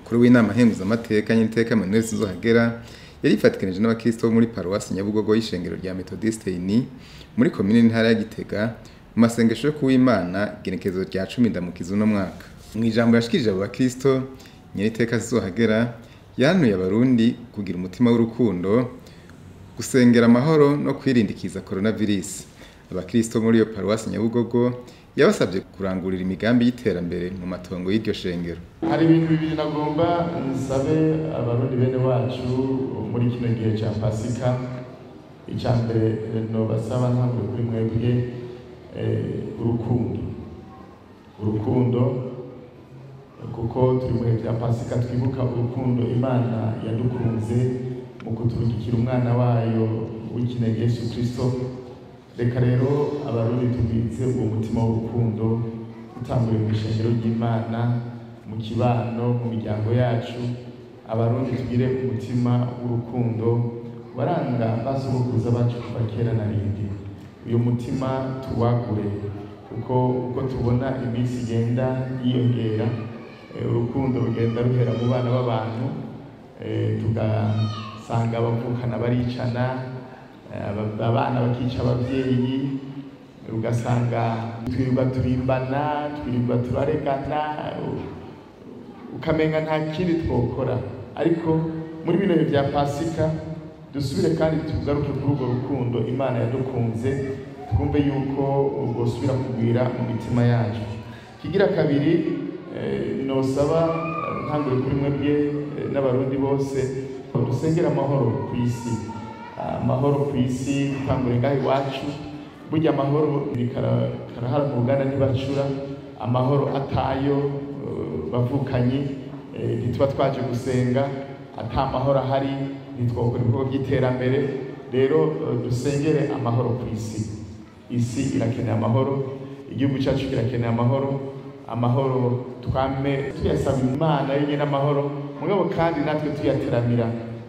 umukuru w'inama nkenguzamateka Nyiriteka Emmanuel Sinzohagera yarifatikanije n'abakristo bo muri Paruwasi Nyabugogo y'ishengero rya Methodiste Uni muri komine n'intara ya Gitega mu masengesho yo kuw'Imana igenekerezo rya 10 ndamukiza uno mwaka. Mu ijambo yashikirije abo bakristo, Nyiriteka Sinzohagera yahanuye abarundi kugira umutima w'urukundo, gusengera amahoro no kwirindikiza coronavirus. Abakristo muri iyo Paruwasi Nyabugogo yabasabye kurangurira imigambi y'iterambere mu matongo y'iryo shengero. Hari ibintu bibiri nagomba nsabe abarundi bene wacu muri kino gihe cya Pasika. Icyambere no basaba ntabwo kuri mwebwe urukundo kuko turi mu gihe cya Pasika twibuka urukundo Imana yadukunze mu kuturungikira umwana wayo w'ikinege Yesu Kristo. Reka rero abarundi tubitse uwo mutima w'urukundo utanguriye mu ishengero ry'Imana, mu kibano, mu miryango yacu. Abarundi tugire umutima w'urukundo waranga basogokuruza bacu kuva kera na rindi. Uyu mutima tuwagure kuko uko tubona iminsi igenda yiyongera, urukundo rugenda ruhera mu bana b'abantu, tugasanga abavukana baricana, abana bakica abavyeyi, ugasanga twirirwa turimbana, twirirwa turaregana, ukamenga nta kindi twokora. Ariko muri bino bihe bya Pasika dusubire kandi tugaruke kuri urwo rukundo Imana yadukunze, twumve yuko rwosubira kugwira mu mitima yacu. Kigira kabiri, nosaba ntangure kuri mwebwe n'abarundi bose dusengera amahoro ku isi. Amahoro ku isi dutangure ngaho iwacu. Burya amahoro karahara mu Uganda ntibacura, amahoro atayo bavukanyi ntituba twaje gusenga, ata amahoro ahari ntitwokora ibikorwa by'iterambere. Rero dusengere amahoro ku isi. Isi irakeneye amahoro, igihugu cyacu kirakeneye amahoro. Amahoro twame tuyasaba Imana yenyine amahoro, mugabo kandi natwe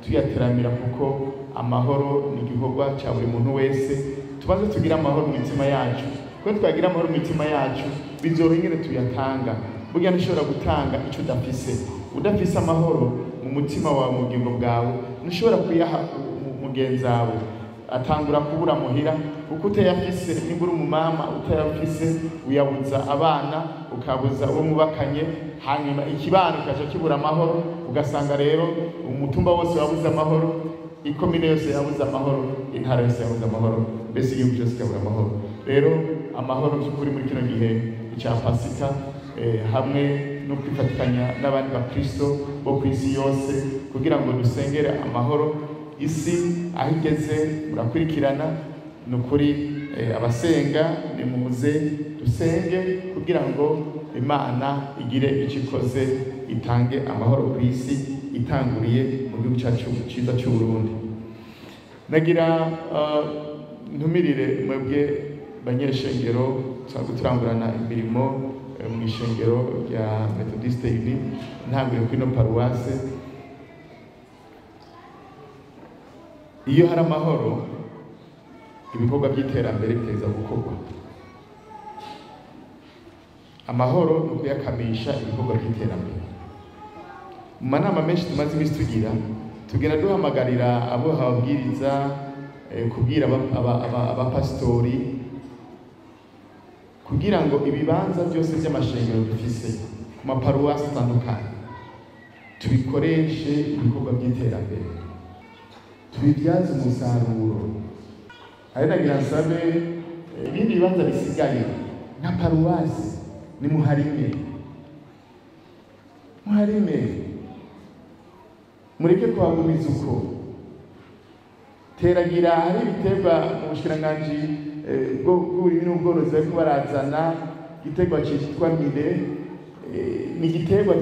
tuyateramira kuko amahoro ni igikorwa cya buri muntu wese. Tubanze tugira amahoro mu mitima yacu, kuko twagira amahoro mu mitima yacu bizoro ingene tuyatanga. Burya ntushobora gutanga icyo udafise amahoro mu mutima wawe, mu bugingo bwawe ntushobora kuyaha mugenzi wawe. Atangura kubura muhira kuko utayafise. Nimba uri umumama utayafise uyabuza abana, ukabuza uwo mubakanye, hanyuma ikibano kaje kibura amahoro, ugasanga rero umutumba wose wabuze amahoro, ikomine yose yabuze amahoro, intara yose yabuze amahoro, mbese igihugu cyose cyabura amahoro. Rero amahoro cy'ukuri muri kino gihe cya Pasika, hamwe no kwifatikanya n'abandi bakristo bo ku isi yose kugira ngo dusengere amahoro. Isi aho igeze murakurikirana, ni ukuri abasenga nimuze dusenge kugira ngo Imana igire icyo ikoze, itange amahoro ku isi, itanguriye mu gihugu cyacu cyiza cy'u Burundi. Nagira ntumirire mwebwe banyeshengero tusanzwe turangurana imirimo mu ishengero rya Methodiste Uni ntanguriye kuri no Paruwase. Iyo hari amahoro, ibikorwa by'iterambere biteza gukorwa. Amahoro ni ukuyakamisha ibikorwa by'iterambere. Mu manama menshi tumaze iminsi tugenda duhamagarira abo hababwiriza kubwira abapasitori kugira ngo ibibanza byose by'amashengero dufise ku maparuwasi atandukanye tubikoreshe ibikorwa by'iterambere, tubibyaze umusaruro. Ari nagira nsabe ibindi bibanza bisigaye nka paruwasi ni muharime, mureke kuhagumiza uko. Teragira hari ibiterwa mu bushikiranganji bw'uburimyi n'ubworozi bariko barazana, igiterwa cyitwa mire. Ni igiterwa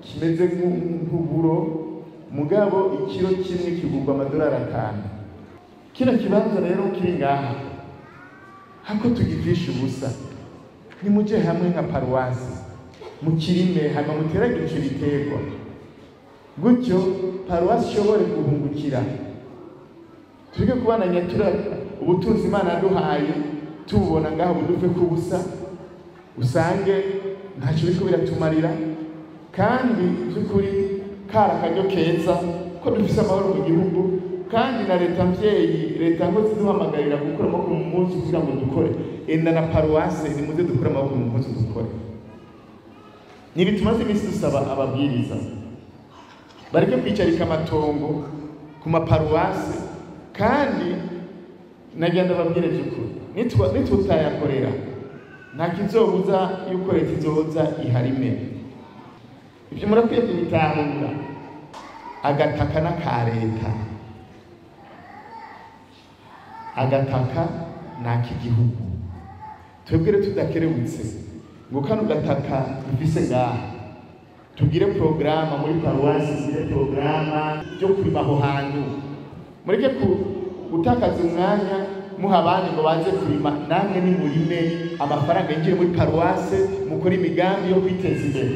kimeze nk'uburo, mugabo ikiro kimwe kigurwa $5. Kino kibanza rero kiri ngaha hako tugivisha ubusa, nimuje hamwe nka paruwasi mukirime, hama muteragire icyo giterwa, gutyo paruwasi ishobore guhungukira. Tureke kubananya ubutunzi Imana yaduhaye tubona ngaho buduve ku busa, usange ntacyo biriko biratumarira. kandi by'ukuri kari akaryo keza ko dufise amahoro mu gihugu, kandi na leta mvyeyi, leta ngo ziduhamagarira gukora amaboko mu munsi kugira ngo dukore, enda na paruwase nimuze dukore amaboko mu munsi dukore. Nibi tumaze iminsi dusaba ababwiriza bareke kwicarika amatongo ku maparuwase, kandi nagenda babwire by'ukuri nitutayakorera nta kizobuza yuko leta izoza iharime. Ibyo murakwiye kubitahura. Agataka n'aka leta, agataka n'ak'igihugu. Twebwe rero tudakerebutse ngo kano gataka dufise ngaha tugire porogaramu muri paruwasi, tugire porogaramu byo kurima aho hantu. Mureke gutakaza umwanya muha abandi ngo baze kurima, namwe nimurime amafaranga yinjire muri paruwase, mukore imigambi yo kwiteza imbere.